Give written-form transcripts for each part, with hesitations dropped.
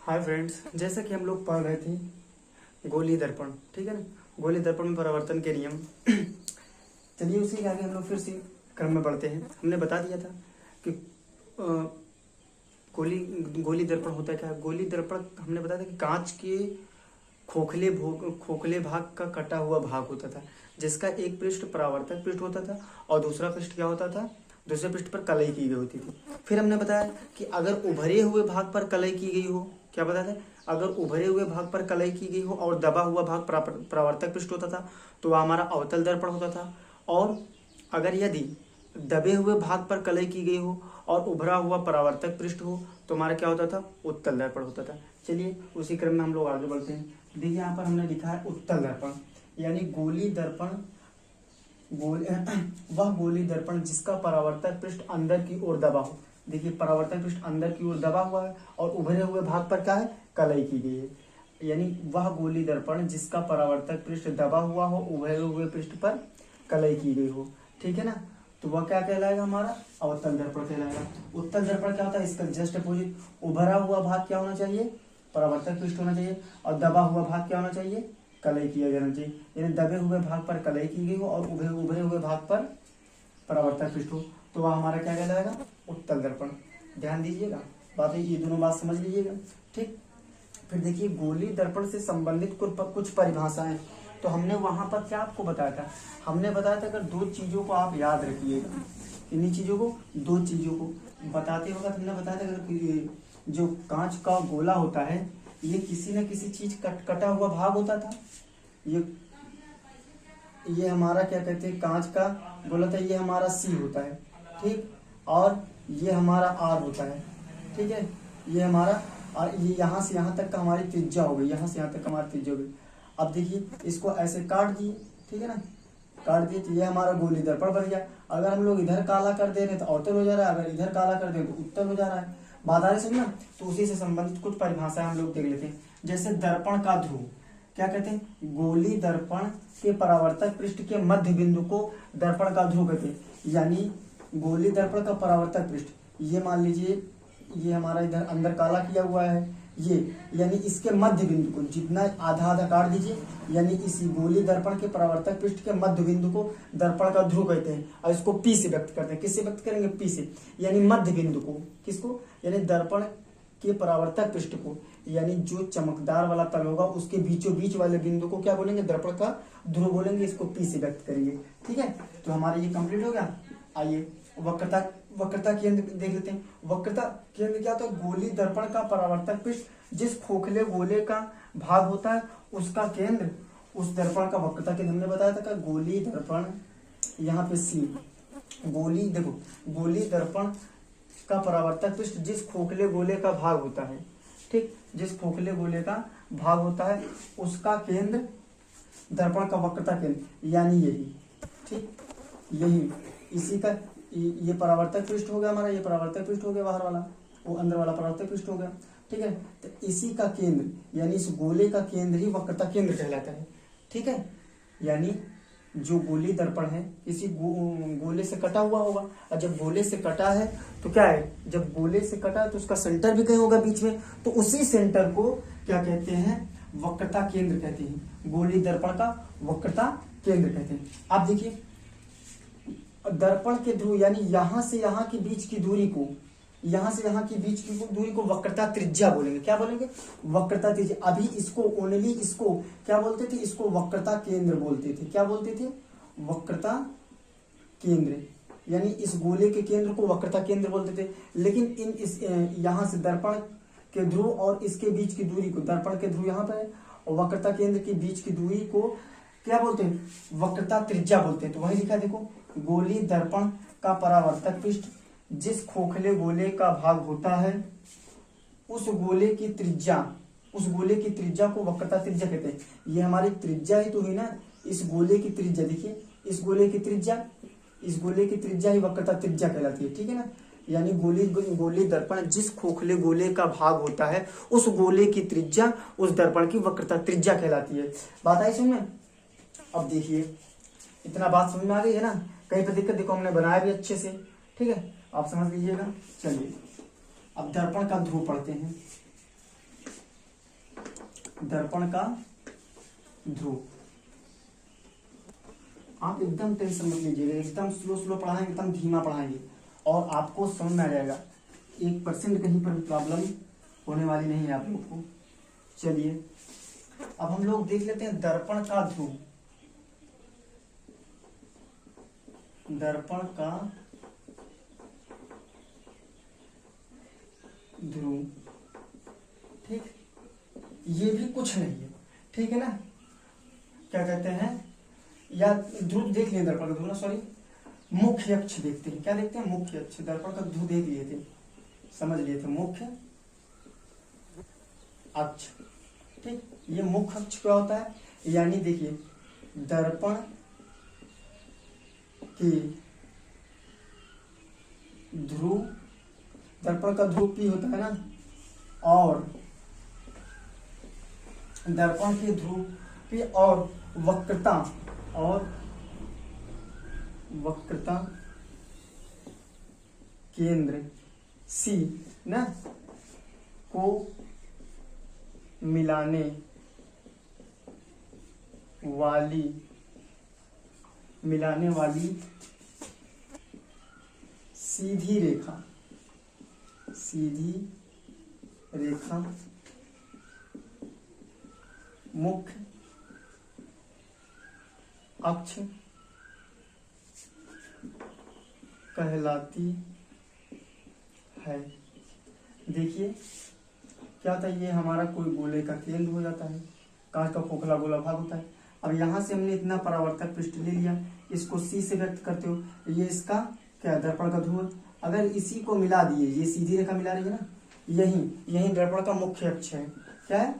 Hi friends, जैसा कि हम लोग पढ़ रहे थे गोली दर्पण, ठीक है ना। गोली दर्पण में परावर्तन के नियम। चलिए उसी के आगे हम लोग फिर से क्रम में बढ़ते हैं। हमने बता दिया था कि गोली गोली दर्पण होता है क्या। गोली दर्पण हमने बताया था कि कांच के खोखले भाग का कटा हुआ भाग होता था, जिसका एक पृष्ठ परावर्तक पृष्ठ होता था और दूसरा पृष्ठ क्या होता था, दूसरे पृष्ठ पर कलई की गई होती थी। फिर हमने बताया कि अगर उभरे हुए भाग पर कलई की गई हो, क्या बताया था, अगर उभरे हुए भाग पर कलई की गई हो और दबा हुआ भाग परावर्तक पृष्ठ होता था तो वह हमारा अवतल दर्पण होता था। और अगर यदि दबे हुए भाग पर कलई की गई हो और उभरा हुआ परावर्तक पृष्ठ हो तो हमारा क्या होता था, उत्तल दर्पण होता था। चलिए उसी क्रम में हम लोग आगे बढ़ते हैं। देखिए यहाँ पर हमने लिखा है उत्तल दर्पण, यानी गोली दर्पण वह गोली दर्पण जिसका परावर्तक पृष्ठ अंदर की ओर दबा हो। देखिए परावर्तक पृष्ठ अंदर की ओर दबा हुआ है और उभरे हुए भाग पर क्या है, कलई की गई है। यानी वह गोली दर्पण जिसका परावर्तक पृष्ठ दबा हुआ हो, उभरे हुए पृष्ठ पर कलई की गई हो, ठीक है ना। तो वह क्या कहलाएगा, हमारा अवतल दर्पण कहलाएगा। उत्तल दर्पण क्या होता है, इसका जस्ट अपोजिट। उभरा हुआ भाग क्या होना चाहिए, परावर्तक पृष्ठ होना चाहिए, और दबा हुआ भाग क्या होना चाहिए, कलई किया जाना चाहिए। यानी दबे हुए भाग पर कलई की गई हो और उभरे हुए भाग पर परावर्तक पृष्ठ हो तो वह हमारा क्या कहलाएगा, उत्तल दर्पण। ध्यान दीजिएगा, बात ये दोनों बात समझ लीजिएगा, ठीक। फिर देखिए गोली दर्पण से संबंधित कुछ परिभाषाएं। तो हमने वहां पर क्या आपको बताया था, हमने बताया था अगर दो चीजों को आप याद रखिएगा, किन्हीं चीजों को, दो चीजों को बताते वक्त हमने बताया था अगर जो कांच का गोला होता है ये किसी न किसी चीज कटा हुआ भाग होता था। ये हमारा क्या कहते हैं, कांच का गोला था, ये हमारा सी होता है, ठीक। और ये हमारा आर होता है, ठीक है। ये हमारा, और ये यहाँ से यहाँ तक का हमारी त्रिज्या हो गई, यहाँ से यहाँ तक हमारी त्रिज्या हो गई। अब देखिए इसको ऐसे काट दिए, ठीक है ना, काट दिए तो ये हमारा गोली दर्पण बन गया। अगर हम लोग इधर काला कर दे रहे हैं तो अवतल हो जा रहा है, अगर इधर काला कर दे तो उत्तल हो जा रहा है। बात आ रही समझना। तो उसी से संबंधित कुछ परिभाषाएं हम लोग देख लेते हैं। जैसे दर्पण का ध्रुव, क्या कहते हैं, गोली दर्पण के परावर्तक पृष्ठ के मध्य बिंदु को दर्पण का ध्रुव कहते हैं। यानी गोली दर्पण का परावर्तक पृष्ठ, ये मान लीजिए ये हमारा इधर अंदर काला किया हुआ है, ये यानी इसके मध्य बिंदु को जितना आधा आधा काट दीजिए, यानी इसी गोली दर्पण के परावर्तक पृष्ठ के मध्य बिंदु को दर्पण का ध्रुव कहते हैं। और इसको पी से व्यक्त करते हैं। किससे व्यक्त करेंगे, पी से। यानी मध्य बिंदु को, किसको, यानी दर्पण के परावर्तक पृष्ठ को, यानी जो चमकदार वाला तल होगा उसके बीचों बीच वाले बिंदु को क्या बोलेंगे, दर्पण का ध्रुव बोलेंगे। इसको पी से व्यक्त करेंगे, ठीक है। तो हमारा ये कंप्लीट हो गया। आइए वक्रता केंद्र देख लेते हैं। वक्रता केंद्र क्या होता है, गोली दर्पण का परावर्तक पृष्ठ जिस खोखले गोले का भाग होता है उसका केंद्र, उस दर्पण का वक्रता केंद्र। हमने बताया था कि गोली दर्पण, यहाँ पे सी, गोली देखो, गोली दर्पण का परावर्तक पृष्ठ जिस खोखले गोले का भाग होता है, ठीक, जिस खोखले गोले का भाग होता है उसका केंद्र दर्पण का वक्रता केंद्र, यानी यही, ठीक, यही, इसी का ये परावर्तक पृष्ठ हो गया हमारा, ये परावर्तक पृष्ठ हो गया बाहर वाला, वो अंदर वाला परावर्तक पृष्ठ हो गया, ठीक है। तो इसी का केंद्र यानी इस गोले का केंद्र ही वक्रता केंद्र कहलाता है, ठीक है। यानी जो गोली दर्पण है किसी गोले से कटा हुआ होगा, और जब गोले से कटा है तो क्या है, जब गोले से कटा है तो उसका सेंटर भी कहीं होगा बीच में, तो उसी सेंटर को क्या कहते हैं, वक्रता केंद्र कहते हैं। गोली दर्पण का वक्रता केंद्र कहते हैं। आप देखिए दर्पण के ध्रुव यानी यहां से यहां के बीच की दूरी को, यहां से यहां की बीच की दूरी को वक्रता त्रिज्या बोलेंगे। क्या बोलेंगे, वक्रता त्रिज्या। अभी इसको ओनली इसको क्या बोलते थे, इसको वक्रता केंद्र बोलते थे। क्या बोलते थे, वक्रता केंद्र। यानी इस गोले के केंद्र को वक्रता केंद्र बोलते थे। लेकिन यहां से दर्पण के ध्रुव और इसके बीच की दूरी को, दर्पण के ध्रुव यहाँ पर है और वक्रता केंद्र के बीच की दूरी को क्या बोलते हैं, वक्रता त्रिज्या बोलते हैं। तो वही लिखा देखो, गोली दर्पण का परावर्तक पृष्ठ जिस खोखले गोले का भाग होता है उस गोले की त्रिज्या, उस गोले की त्रिज्या को वक्रता त्रिज्या कहते हैं। ये हमारी त्रिज्या ही तो हुई ना, इस गोले की त्रिज्या, देखिए इस गोले की त्रिज्या, इस गोले की त्रिज्या ही वक्रता त्रिज्या कहलाती है, ठीक है ना। यानी गोली दर्पण जिस खोखले गोले का भाग होता है उस गोले की त्रिज्या उस दर्पण की वक्रता त्रिज्या कहलाती है। बात आई समझ में। अब देखिए इतना बात समझ में आ गई है ना, कहीं पर दिक्कत देखो हमने बनाया भी अच्छे से, ठीक है, आप समझ लीजिएगा। चलिए अब दर्पण का ध्रुव पढ़ते हैं। दर्पण का ध्रुव। आप एकदम टेंशन मत लीजिएगा, एकदम स्लो स्लो पढ़ाएंगे, एकदम धीमा पढ़ाएंगे और आपको समझ में आ जाएगा। 1% कहीं पर भी प्रॉब्लम होने वाली नहीं है आप लोग को। चलिए अब हम लोग देख लेते हैं दर्पण का ध्रुव। दर्पण का ध्रुव, ठीक, ये भी कुछ नहीं है, ठीक है ना। क्या कहते हैं, या ध्रुव देख लिए दर्पण का ध्रुव ना, सॉरी मुख्य अक्ष देखते हैं। क्या देखते हैं, मुख्य अक्ष। दर्पण का ध्रुव देख लिए थे, समझ लिए थे, मुख्य अक्ष, ठीक। ये मुख्य अक्ष क्या होता है, यानी देखिए दर्पण की ध्रुव, दर्पण का ध्रुव P होता है ना, और दर्पण की ध्रुव P और वक्रता, और वक्रता केंद्र C ना को मिलाने वाली सीधी रेखा मुख्य अक्ष कहलाती है। देखिए क्या होता है, ये हमारा कोई गोले का केंद्र हो जाता है, कांच का खोखला गोला भाग होता है। अब यहां से हमने इतना परावर्तक पृष्ठ ले लिया, इसको C से व्यक्त करते हो, ये इसका क्या दर्पण का ध्रुव। अगर इसी को मिला दिए, ये सीधी रेखा मिला रही है ना, यही दर्पण का मुख्य अक्ष है। क्या है,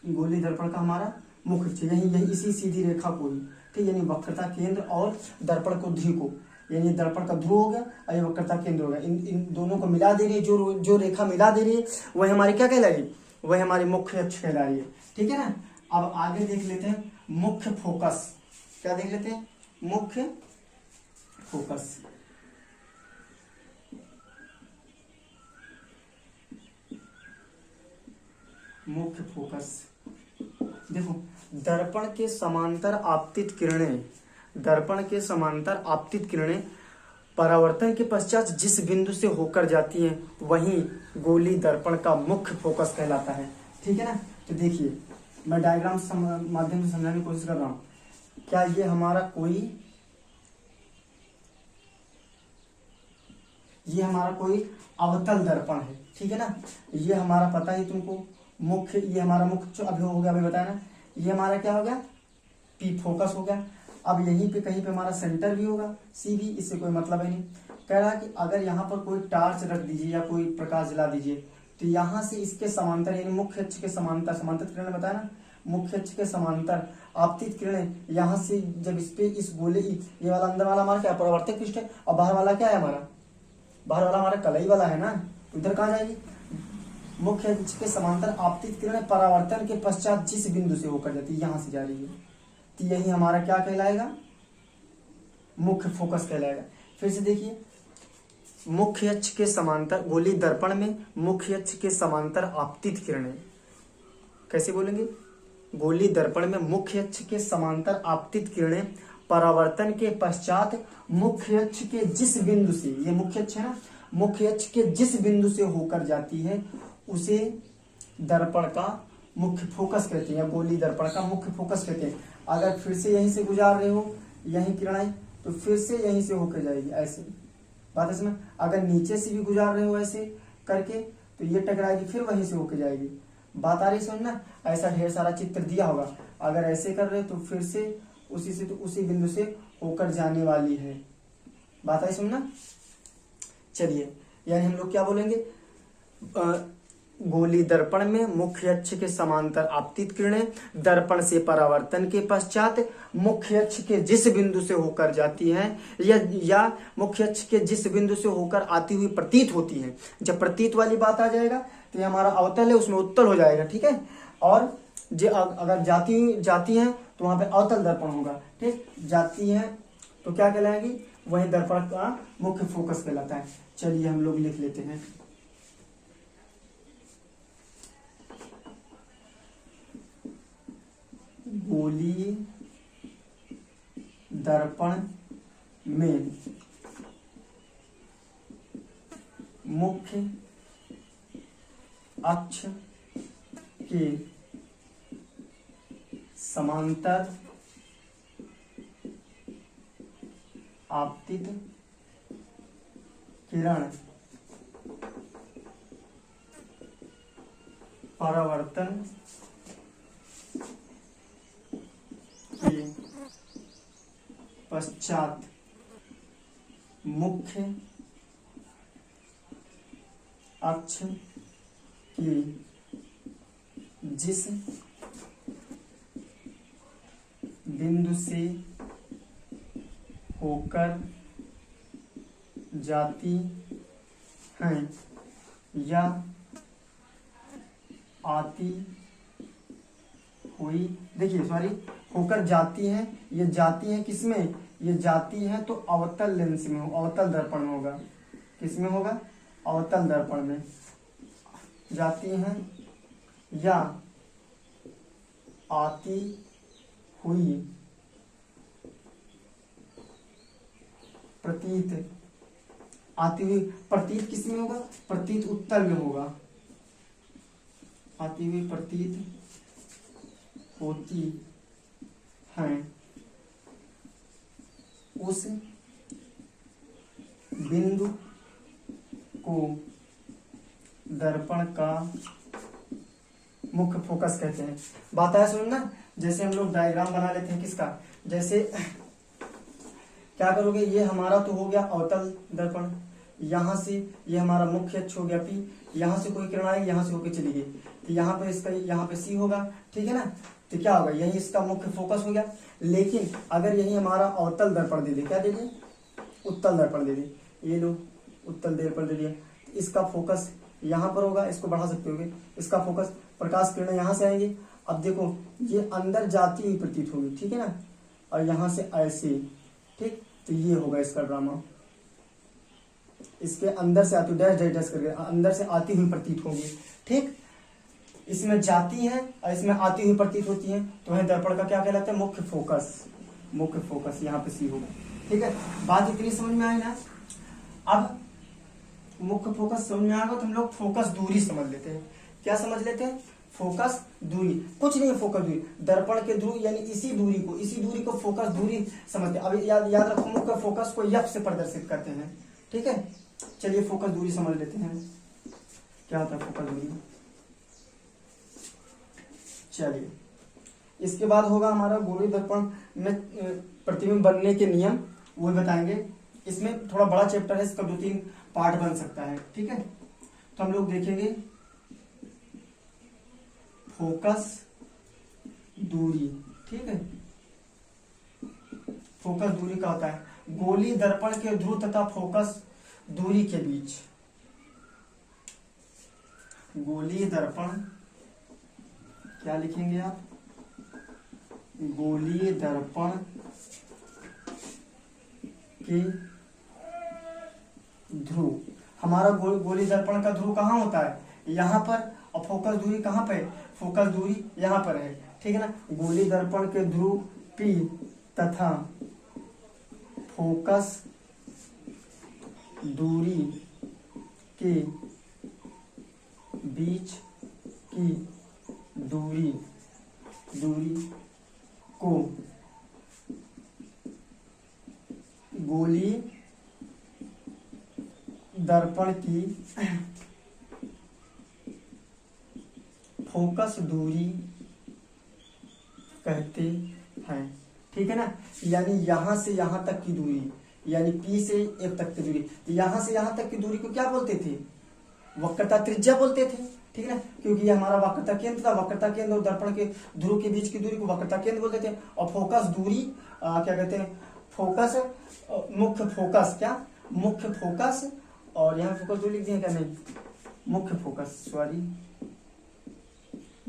गोली दर्पण का हमारा मुख्य अक्ष, यही इसी सीधी रेखा को ही, ठीक, यानी वक्रता केंद्र और दर्पण को ध्रुव को, यानी दर्पण का ध्रुव हो गया और ये वक्रता केंद्र हो गया। इन दोनों को मिला दे रही है, जो रेखा मिला दे रही है वह हमारी क्या कहला रही है, वह हमारी मुख्य अक्ष कहला रही है, ठीक है ना। अब आगे देख लेते हैं मुख्य फोकस। क्या देख लेते हैं, मुख्य फोकस। मुख्य फोकस देखो, दर्पण के समांतर आपतित किरणें परावर्तन के पश्चात जिस बिंदु से होकर जाती हैं वही गोली दर्पण का मुख्य फोकस कहलाता है, ठीक है ना। तो देखिए मैं डायग्राम माध्यम से समझाने की कोशिश कर रहा हूं। क्या ये हमारा कोई अवतल दर्पण है, ठीक है ना। ये हमारा पता ही तुमको मुख्य, ये हमारा मुख्य अभी हो गया, अभी बताया ना। ये हमारा क्या हो गया, P फोकस हो गया। अब यहीं पे कहीं पे हमारा सेंटर भी होगा, C भी, इससे कोई मतलब है नहीं। कह रहा कि अगर यहाँ पर कोई टार्च रख दीजिए या कोई प्रकाश जला दीजिए तो यहाँ से इसके समांतर, यानी मुख्य अक्ष के समांतर किरणें बताया ना, मुख्य अक्ष के समांतर आपतित किरणें यहाँ से जब इस गोले, ये वाला अंदर वाला हमारा क्या परावर्तक पृष्ठ है, और बाहर वाला क्या है हमारा, बाहर वाला हमारा कलई वाला है ना, तो इधर कहाँ जाएगी, मुख्य अक्ष के समांतर आपतित किरणें परावर्तन के पश्चात जिस बिंदु से होकर जाती है, यहां से जा रही है, तो यही हमारा क्या कहलाएगा, मुख्य फोकस कहलाएगा। फिर से देखिए, मुख्य अक्ष के समांतर गोली दर्पण में मुख्य अक्ष के समांतर आपतित किरणें, कैसे बोलेंगे, गोली दर्पण में मुख्य अक्ष के समांतर आपतित किरणें परावर्तन के पश्चात मुख्य अक्ष के जिस बिंदु से, ये मुख्य अक्ष है ना, मुख्य अक्ष के जिस बिंदु से होकर जाती है उसे दर्पण का मुख्य फोकस कहते हैं, या गोली दर्पण का मुख्य फोकस कहते हैं। अगर फिर से यहीं से गुजार रहे हो यहीं किरणें, तो फिर से यहीं से होकर जाएगी, ऐसे बात है समझ। अगर नीचे से भी गुजार रहे हो ऐसे करके तो ये टकराएगी, फिर वहीं से होकर जाएगी, बात आ रही समझना। ऐसा ढेर सारा चित्र दिया होगा, अगर ऐसे कर रहे हो तो फिर से उसी बिंदु से होकर जाने वाली है, बात आई समझना। चलिए, यानी हम लोग क्या बोलेंगे, गोली दर्पण में मुख्य अक्ष के समांतर आपतित किरणें दर्पण से परावर्तन के पश्चात मुख्य अक्ष के जिस बिंदु से होकर जाती हैं या मुख्य अक्ष के जिस बिंदु से होकर आती हुई प्रतीत होती हैं। जब प्रतीत वाली बात आ जाएगा तो ये हमारा अवतल है, उसमें उत्तल हो जाएगा, ठीक है। और जो अगर जाती हैं तो वहां पे अवतल दर्पण होगा, ठीक। जाती हैं तो क्या कहलाएगी, वही दर्पण का मुख्य फोकस कहलाता है। चलिए हम लोग लिख लेते हैं, गोलीय दर्पण में मुख्य अक्ष के समांतर आपतित किरण परावर्तन के पश्चात मुख्य अक्ष की जिस बिंदु से होकर जाती हैं या आती हुई, देखिए सॉरी, होकर जाती हैं, ये जाती हैं किसमें, ये जाती हैं तो अवतल लेंस में, अवतल दर्पण में होगा। किसमें होगा? अवतल दर्पण में जाती हैं या आती हुई प्रतीत, आती हुई प्रतीत किसमें होगा? प्रतीत उत्तल में होगा। आती हुई प्रतीत होती हैं उस बिंदु को दर्पण का मुख्य फोकस कहते हैं। बात है सुनना, जैसे हम लोग डायग्राम बना लेते हैं किसका, जैसे क्या करोगे, ये हमारा तो हो गया अवतल दर्पण, यहाँ से ये हमारा मुख्य अक्ष हो गया P, यहाँ से कोई किरण आई, यहाँ से होकर चली गई, तो यहाँ पे इसका, यहाँ पे C होगा, ठीक है ना। तो क्या होगा, यही इसका मुख्य फोकस हो गया। लेकिन अगर यही हमारा अवतल दर्पण दे दे, क्या दे दे, उत्तल दर्पण दे दे, ये लो उत्तल दर्पण दे दिया, तो इसका फोकस यहाँ पर होगा, इसको बढ़ा सकते होगे, इसका फोकस, प्रकाश किरण यहाँ से आएंगे। अब देखो ये अंदर जाती हुई प्रतीत होगी, ठीक है ना, और यहाँ से ऐसे, ठीक, तो ये होगा इसका ड्रामा, इसके अंदर से आती, डैश डैश डैश करके अंदर से आती हुई प्रतीत होगी, ठीक। इसमें जाती है और इसमें आती हुई प्रतीत होती है, तो वह दर्पण का क्या कहलाता है, मुख्य फोकस। मुख्य फोकस यहाँ पे C होगा, ठीक है। बात इतनी समझ में आई ना। अब मुख्य फोकस समझ में आएगा तो हम लोग फोकस दूरी समझ लेते हैं। क्या समझ लेते हैं? फोकस दूरी, कुछ नहीं है फोकस दूरी, दर्पण के ध्रुव यानी इसी दूरी को फोकस दूरी समझते हैं। अब याद रखो, मुख्य फोकस को F से प्रदर्शित करते हैं, ठीक है। चलिए फोकस दूरी समझ लेते हैं, क्या होता है फोकस दूरी। चलिए इसके बाद होगा हमारा गोलीय दर्पण में प्रतिबिंब बनने के नियम, वो बताएंगे। इसमें थोड़ा बड़ा चैप्टर है, इसका 2-3 पार्ट बन सकता है, ठीक है। तो हम लोग देखेंगे फोकस दूरी, ठीक है। फोकस दूरी का होता है गोलीय दर्पण के ध्रुव तथा फोकस दूरी के बीच, गोलीय दर्पण, क्या लिखेंगे आप, गोलीय दर्पण के ध्रुव, हमारा गोलीय दर्पण का ध्रुव कहाँ होता है, यहाँ पर, और फोकस दूरी कहाँ पे, फोकस दूरी यहाँ पर है, ठीक है ना। गोलीय दर्पण के ध्रुव P तथा फोकस दूरी के बीच की दूरी को गोलीय दर्पण की फोकस दूरी कहते हैं, ठीक है ना। यानी यहां से यहां तक की दूरी, यानी P से F तक की दूरी, तो यहां से यहां तक की दूरी को क्या बोलते थे, वक्रता त्रिज्या बोलते थे, ठीक है ना, क्योंकि ये हमारा वक्रता केंद्र था। वक्रता केंद्र और दर्पण के ध्रुव के बीच की दूरी को वक्रता केंद्र बोलते थे। और फोकस दूरी क्या कहते हैं, फोकस, मुख्य फोकस, क्या मुख्य फोकस, और यहाँ फोकस दूरी लिख दिया क्या, नहीं, मुख्य फोकस, सॉरी,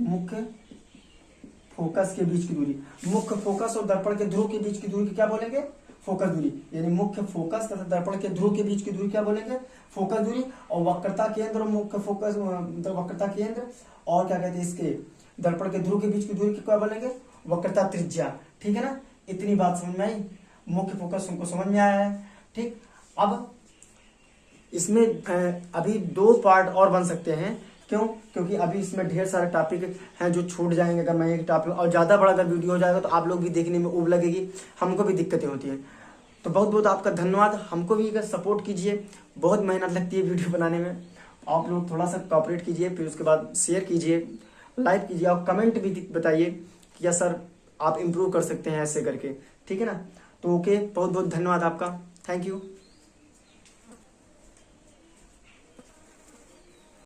मुख्य फोकस के बीच की दूरी, मुख्य फोकस और दर्पण के ध्रुव के बीच की दूरी को क्या बोलेंगे, फोकस दूरी। यानी मुख्य फोकस तथा दर्पण के ध्रुव के बीच की दूरी क्या बोलेंगे, फोकस दूरी। और वक्रता केंद्र और मुख्य फोकस, वक्रता केंद्र और क्या कहते हैं इसके दर्पण के ध्रुव के बीच की दूरी क्या बोलेंगे, वक्रता त्रिज्या। ठीक है ना, इतनी बात समझ में आई, मुख्य फोकस तुमको समझ में आया है। ठीक, अब इसमें अभी 2 पार्ट और बन सकते हैं। क्यों? क्योंकि अभी इसमें ढेर सारे टॉपिक हैं जो छूट जाएंगे अगर मैं एक टॉपिक, और ज़्यादा बड़ा अगर वीडियो हो जाएगा तो आप लोग भी देखने में ऊब लगेगी, हमको भी दिक्कतें होती हैं। तो बहुत बहुत आपका धन्यवाद। हमको भी अगर सपोर्ट कीजिए, बहुत मेहनत लगती है वीडियो बनाने में, आप लोग थोड़ा सा कॉपरेट कीजिए, फिर उसके बाद शेयर कीजिए, लाइक कीजिए और कमेंट भी बताइए कि या सर आप इम्प्रूव कर सकते हैं ऐसे करके। ठीक है ना, तो ओके, बहुत बहुत धन्यवाद आपका, थैंक यू।